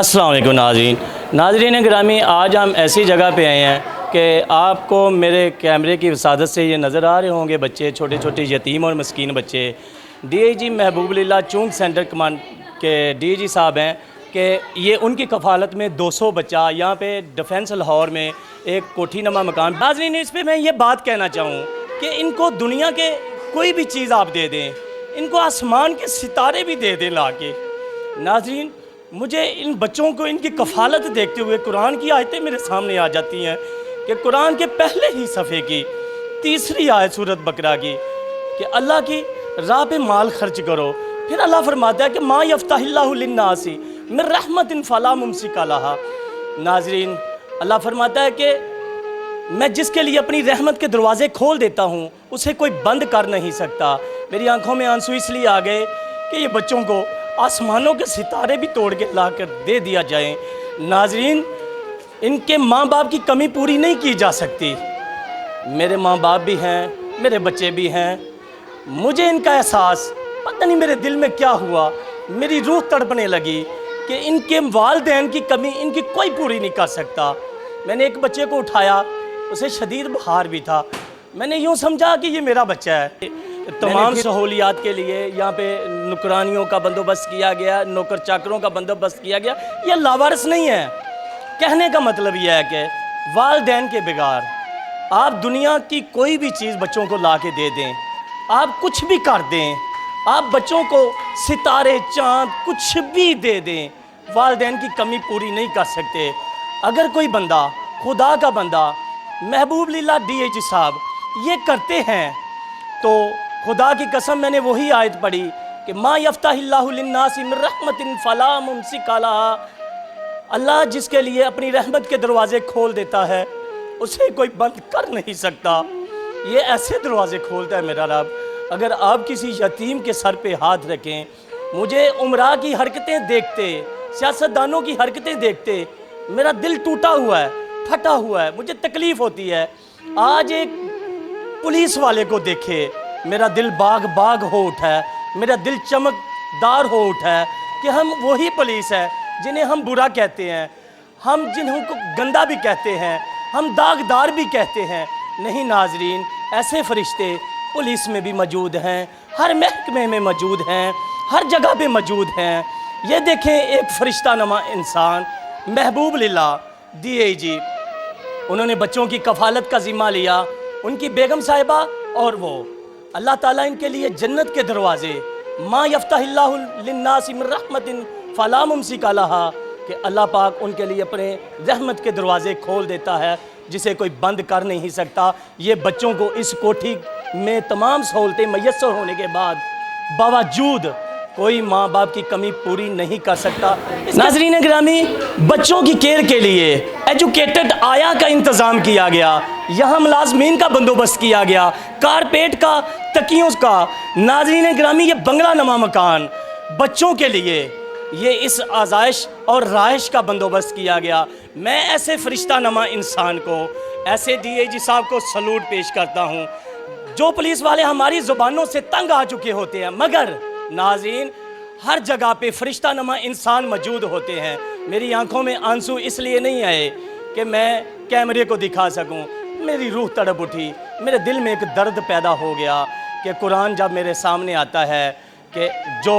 अस्सलाम वालेकुम नाज़रीन ग्रामी, आज हम ऐसी जगह पे आए हैं कि आपको मेरे कैमरे की वसादत से ये नज़र आ रहे होंगे बच्चे, छोटे छोटे यतीम और मस्कीन बच्चे। डीआईजी महबूबुल्लाह चूंक सेंटर कमांड के डीआईजी साहब हैं कि ये उनकी कफ़ालत में 200 बच्चा यहाँ पे डिफेंस लाहौर में एक कोठी नमा मकान। नाज़रीन, इस पर मैं ये बात कहना चाहूँ कि इनको दुनिया के कोई भी चीज़ आप दे दें, इनको आसमान के सितारे भी दे दें ला के। नाज़रीन, मुझे इन बच्चों को इनकी कफ़ालत देखते हुए कुरान की आयतें मेरे सामने आ जाती हैं कि कुरान के पहले ही सफ़े की 3री आयत सूरत बकरा की कि अल्लाह की राह पे माल खर्च करो। फिर अल्लाह फरमाता है कि मा यफ्ताहिल्लाहु लिन्नासी मिन रहमतिन फला मुमसिका लहा। नाज़रीन, अल्लाह फरमाता है कि मैं जिसके लिए अपनी रहमत के दरवाज़े खोल देता हूँ उसे कोई बंद कर नहीं सकता। मेरी आंखों में आंसू इसलिए आ गए कि ये बच्चों को आसमानों के सितारे भी तोड़ के ला कर दे दिया जाए। नाज़रीन, इनके माँ बाप की कमी पूरी नहीं की जा सकती। मेरे माँ बाप भी हैं, मेरे बच्चे भी हैं। मुझे इनका एहसास पता नहीं मेरे दिल में क्या हुआ, मेरी रूह तड़पने लगी कि इनके वालिदैन की कमी इनकी कोई पूरी नहीं कर सकता। मैंने एक बच्चे को उठाया, उसे शदीद बुखार भी था। मैंने यूँ समझा कि ये मेरा बच्चा है। तमाम सहूलियात के लिए यहाँ पे नौकरानियों का बंदोबस्त किया गया, नौकर चाकरों का बंदोबस्त किया गया। ये लावारिस नहीं है। कहने का मतलब यह है कि वालिदैन के बगैर आप दुनिया की कोई भी चीज़ बच्चों को ला के दे दें, आप कुछ भी कर दें, आप बच्चों को सितारे चाँद कुछ भी दे दें, वालिदैन की कमी पूरी नहीं कर सकते। अगर कोई बंदा, खुदा का बंदा महबूबुल्लाह डीआईजी साहब ये करते हैं तो खुदा की कसम मैंने वही आयत पढ़ी कि मा यफ्ताहिल्लाहु लिन्नासी मिन रहमतिन फला मुमसिका लहा। अल्लाह जिसके लिए अपनी रहमत के दरवाज़े खोल देता है उसे कोई बंद कर नहीं सकता। ये ऐसे दरवाज़े खोलता है मेरा रब। अगर आप किसी यतीम के सर पे हाथ रखें, मुझे उमरा की हरकतें देखते, सियासतदानों की हरकतें देखते मेरा दिल टूटा हुआ है, फटा हुआ है, मुझे तकलीफ़ होती है। आज एक पुलिस वाले को देखे मेरा दिल बाग बाग हो उठा है, मेरा दिल चमकदार हो उठा है कि हम वही पुलिस है जिन्हें हम बुरा कहते हैं, हम जिन्हों को गंदा भी कहते हैं, हम दागदार भी कहते हैं। नहीं नाज़रीन, ऐसे फरिश्ते पुलिस में भी मौजूद हैं, हर महकमे में मौजूद हैं, हर जगह पे मौजूद हैं। ये देखें, एक फरिश्ता नमा इंसान महबूबुल्लाह डीआईजी, उन्होंने बच्चों की कफ़ालत का ज़िम्मा लिया, उनकी बेगम साहिबा और वो। अल्लाह ताला इनके लिए जन्नत के दरवाज़े मा यफ्ताहिल्लाहु लिन्नासी मिन रहमतिन फला मुमसिका लहा कि अल्लाह पाक उनके लिए अपने रहमत के दरवाज़े खोल देता है जिसे कोई बंद कर नहीं सकता। ये बच्चों को इस कोठी में तमाम सहूलतें मैसर होने के बावजूद कोई माँ बाप की कमी पूरी नहीं कर सकता। नाज़रीन ग्रामी, बच्चों की केयर के लिए एजुकेटेड आया का इंतज़ाम किया गया, यहाँ मुलाजमीन का बंदोबस्त किया गया, कारपेट का, तकियों का। नाज़रीन ग्रामी, ये बंगला नमा मकान बच्चों के लिए, ये इस आज़ाइश और राइश का बंदोबस्त किया गया। मैं ऐसे फरिश्ता नमा इंसान को, ऐसे डीआईजी साहब को सलूट पेश करता हूँ। जो पुलिस वाले हमारी ज़ुबानों से तंग आ चुके होते हैं, मगर नाज़रीन हर जगह पे फरिश्ता नमा इंसान मौजूद होते हैं। मेरी आंखों में आंसू इसलिए नहीं आए कि मैं कैमरे को दिखा सकूं, मेरी रूह तड़प उठी, मेरे दिल में एक दर्द पैदा हो गया कि कुरान जब मेरे सामने आता है कि जो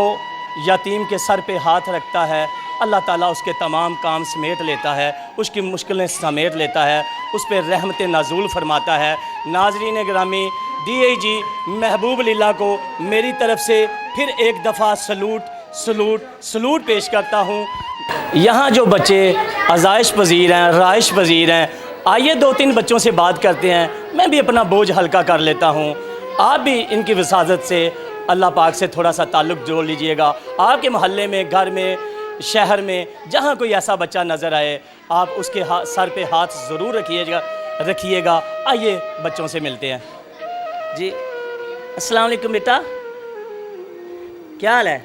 यतीम के सर पे हाथ रखता है अल्लाह ताला उसके तमाम काम समेट लेता है, उसकी मुश्किलें समेट लेता है, उस पर रहमत नाज़ुल फरमाता है। नाज़रीन ग्रामी, डीआईजी महबूबुल्लाह को मेरी तरफ से फिर एक दफ़ा सलूट पेश करता हूँ। यहाँ जो बच्चे आज़ाइश पज़ीर हैं, राइश पज़ीर हैं, आइए 2-3 बच्चों से बात करते हैं, मैं भी अपना बोझ हल्का कर लेता हूँ। आप भी इनकी वसादत से अल्लाह पाक से थोड़ा सा ताल्लुक़ जोड़ लीजिएगा। आपके मोहल्ले में, घर में, शहर में जहाँ कोई ऐसा बच्चा नज़र आए, आप उसके सर पे हाथ ज़रूर रखिएगा। आइए बच्चों से मिलते हैं। जी अस्सलाम वालेकुम बेटा, क्या हाल है?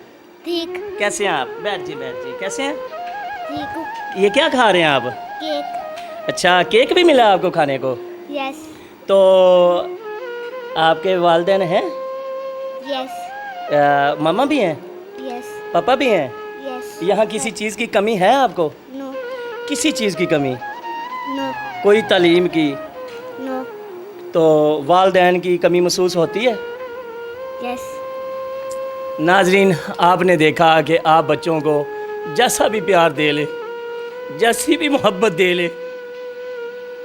ठीक। कैसे हैं आप? बैठ जी कैसे हैं? ठीक हूँ। ये क्या खा रहे हैं आप? केक। अच्छा, केक भी मिला आपको खाने को? यस। तो आपके वालिदैन हैं? यस। मम्मा भी हैं? यस। पापा भी हैं? यस। यहाँ किसी चीज़ की कमी है आपको? नो किसी चीज़ की कमी? नो कोई तालीम की? नो तो वालदैन की कमी महसूस होती है? यस नाजरीन, आपने देखा कि आप बच्चों को जैसा भी प्यार दे ले, जैसी भी मोहब्बत दे ले।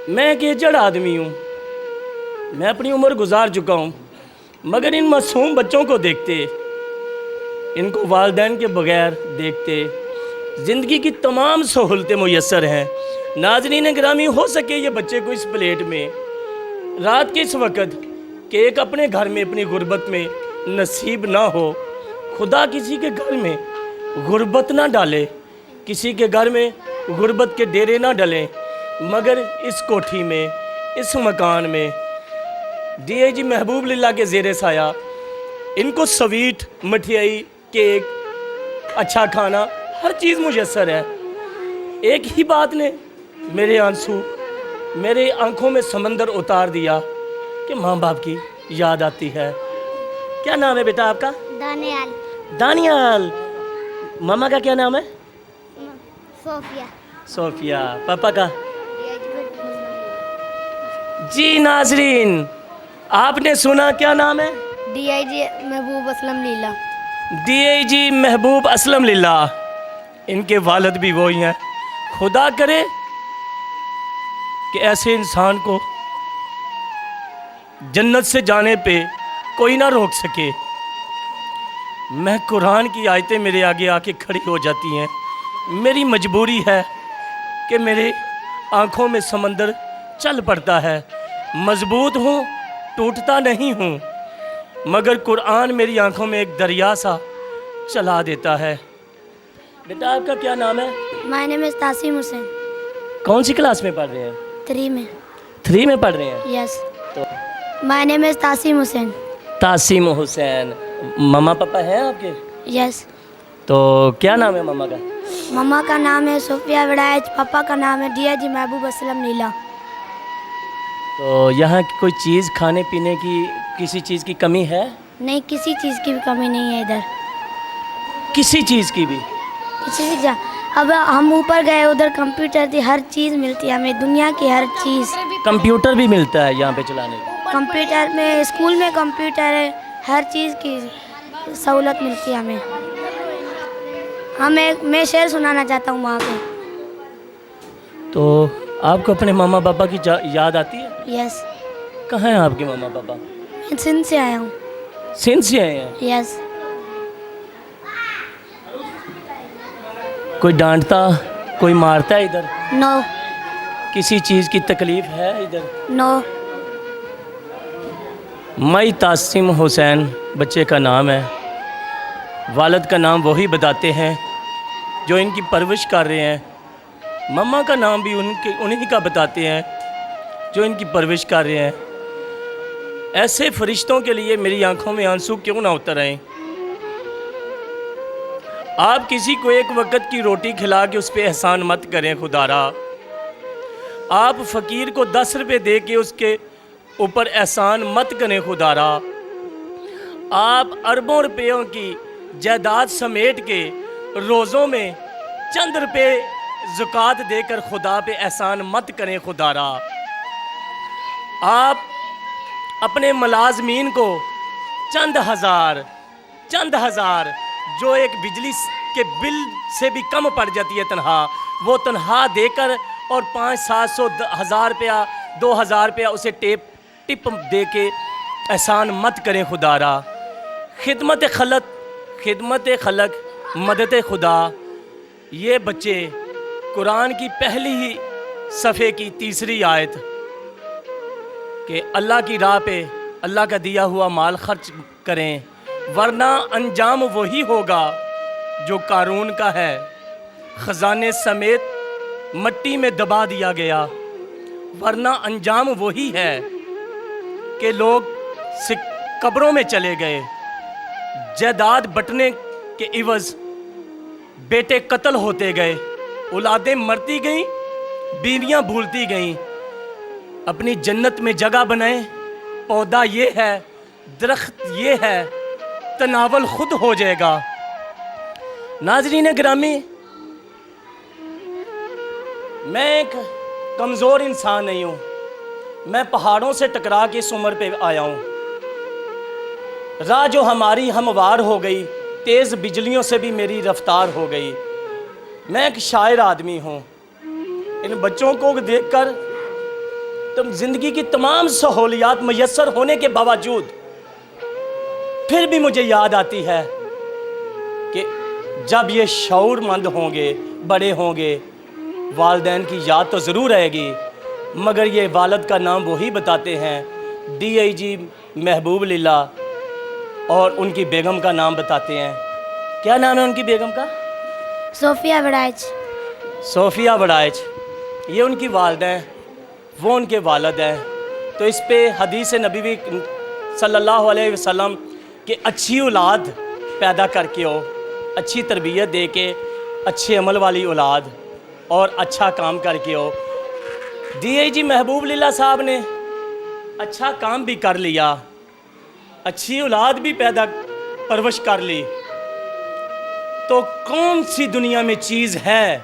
मैं एक एजड आदमी हूँ, मैं अपनी उम्र गुजार चुका हूँ, मगर इन मासूम बच्चों को देखते, इनको वालदैन के बगैर देखते, ज़िंदगी की तमाम सहूलतें मुयस्सर हैं। नाज़रीन गिरामी, हो सके ये बच्चे को इस प्लेट में रात के इस वक्त केक अपने घर में अपनी गुर्बत में नसीब ना हो। खुदा किसी के घर में गुर्बत ना डाले, किसी के घर में गुर्बत के डेरे ना डलें, मगर इस कोठी में, इस मकान में डीआईजी महबूब लिल्लाह के ज़ेरे साया इनको स्वीट, मठियाई, केक, अच्छा खाना, हर चीज़ मुयस्सर है। एक ही बात ने मेरे आंसू, मेरे आंखों में समंदर उतार दिया कि माँ बाप की याद आती है। क्या नाम है बेटा आपका? दानियाल दानियाल। मामा का क्या नाम है? Sophia Sophia. पापा का? जी नाजरीन, आपने सुना, क्या नाम है? डीआईजी महबूब असलम लीला। डीआईजी महबूब असलम लिल्लाह। इनके वालिद भी वही हैं। खुदा करे कि ऐसे इंसान को जन्नत से जाने पे कोई ना रोक सके। मैं कुरान की आयतें मेरे आगे आके खड़ी हो जाती हैं। मेरी मजबूरी है कि मेरे आँखों में समंदर चल पड़ता है। मजबूत हूँ, टूटता नहीं हूँ, मगर कुरान मेरी आँखों में एक दरिया सा चला देता है। बेटा आपका क्या नाम है? My name is Taseem Hussain. कौन सी क्लास में पढ़ रहे हैं? 3 में। 3 में पढ़ रहे हैं? यस तो my name is Taseem Hussain. Taseem Hussain. Mama papa हैं आपके? यस तो क्या नाम है मम्मा का? मम्मा का नाम है सोफिया विडायच, पापा का नाम है डीआईजी महबूब असलम लीला। तो यहाँ की कोई चीज़ खाने पीने की, किसी चीज़ की कमी है? नहीं, किसी चीज़ की भी कमी नहीं है इधर, किसी चीज़ की भी? किसी चीज़। अब हम ऊपर गए, उधर कंप्यूटर थी, हर चीज़ मिलती है हमें, दुनिया की हर चीज़। कंप्यूटर भी मिलता है यहाँ पे चलाने को? कंप्यूटर में, स्कूल में कंप्यूटर है, हर चीज़ की सहूलत मिलती है हमें। मैं शेर सुनाना चाहता हूँ वहाँ पे। तो आपको अपने मामा पापा की याद आती है? यस कहाँ हैं आपके मामा पापा? मैं सिंध से आया हूँ। सिंध से आए हैं? यस कोई डांटता, कोई मारता है इधर? नो किसी चीज़ की तकलीफ़ है इधर? नो। मई तासिम हुसैन बच्चे का नाम है। वालिद का नाम वही बताते हैं जो इनकी परवरिश कर रहे हैं। मम्मा का नाम भी उन्हीं का बताते हैं जो इनकी परवरिश कर रहे हैं। ऐसे फरिश्तों के लिए मेरी आंखों में आंसू क्यों ना उतर आए। आप किसी को एक वक्त की रोटी खिला के उस पर एहसान मत करें खुदारा। आप फ़कीर को 10 रुपये दे के उसके ऊपर एहसान मत करें खुदारा। आप अरबों रुपयों की जायदाद समेट के रोज़ों में चंद रुपये ज़कात देकर खुदा पे एहसान मत करें खुदारा। आप अपने मुलाजमीन को चंद हज़ार जो एक बिजली के बिल से भी कम पड़ जाती है तनख्वाह, वो तनख्वाह देकर और 500-700 1000 रुपया 2000 रुपया उसे टिप दे के एहसान मत करें खुदारा। खिदमत खलक मदद खुदा, ये बच्चे कुरान की पहली ही सफ़े की 3री आयत कि अल्लाह की राह पे अल्लाह का दिया हुआ माल खर्च करें, वरना अंजाम वही होगा जो कारून का है, ख़जाने समेत मट्टी में दबा दिया गया। वरना अंजाम वही है कि लोग कब्रों में चले गए, जायदाद बंटने के इवज़ बेटे कत्ल होते गए, औलादें मरती गईं, बीवियां भूलती गईं। अपनी जन्नत में जगह बनाएं, पौधा ये है, दरख्त ये है, तनावल खुद हो जाएगा। ناظرین گرامی، میں ایک کمزور انسان نہیں ہوں، میں پہاڑوں سے ٹکرا کے اس عمر پہ آیا ہوں۔ راہ جو ہماری ہموار ہو گئی، تیز بجلیوں سے بھی میری رفتار ہو گئی۔ میں ایک شاعر آدمی ہوں۔ ان بچوں کو دیکھ کر زندگی کی تمام سہولیات میسر ہونے کے باوجود پھر بھی مجھے یاد آتی ہے کہ جب یہ شعور مند ہوں گے، بڑے ہوں گے، والدین کی یاد تو ضرور رہے گی، مگر یہ والد کا نام وہی بتاتے ہیں، DIG محبوب للہ، اور ان کی بیگم کا نام بتاتے ہیں۔ کیا نام ہے ان کی بیگم کا؟ صوفیہ بڑائچ۔ صوفیہ بڑائچ۔ یہ ان کی والدہ ہیں، وہ ان کے والد ہیں۔ تو اس پہ حدیث نبوی صلی اللہ علیہ وسلم کہ اچھی اولاد پیدا کر کے ہو، اچھی تربیت دے کے، اچھے عمل والی اولاد اور اچھا کام کر کے ہو۔ DIG محبوب للہ صاحب نے اچھا کام بھی کر لیا، اچھی اولاد بھی پیدا پرورش کر لی، تو کون سی دنیا میں چیز ہے،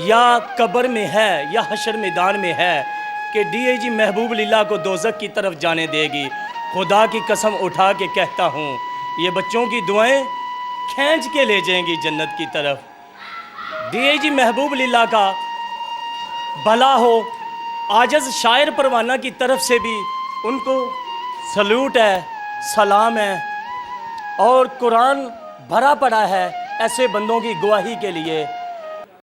یا قبر میں ہے یا حشر میدان میں ہے، کہ DIG محبوب للہ کو دوزخ کی طرف جانے دے گی؟ خدا کی قسم اٹھا کے کہتا ہوں، یہ بچوں کی دعائیں کھینچ کے لے جائیں گی جنت کی طرف۔ DIG محبوب للہ کا بھلا ہو۔ عاجز شاعر پروانہ کی طرف سے بھی ان کو سلوٹ ہے، سلام ہے، اور قرآن بھرا پڑا ہے ایسے بندوں کی گواہی کے لیے۔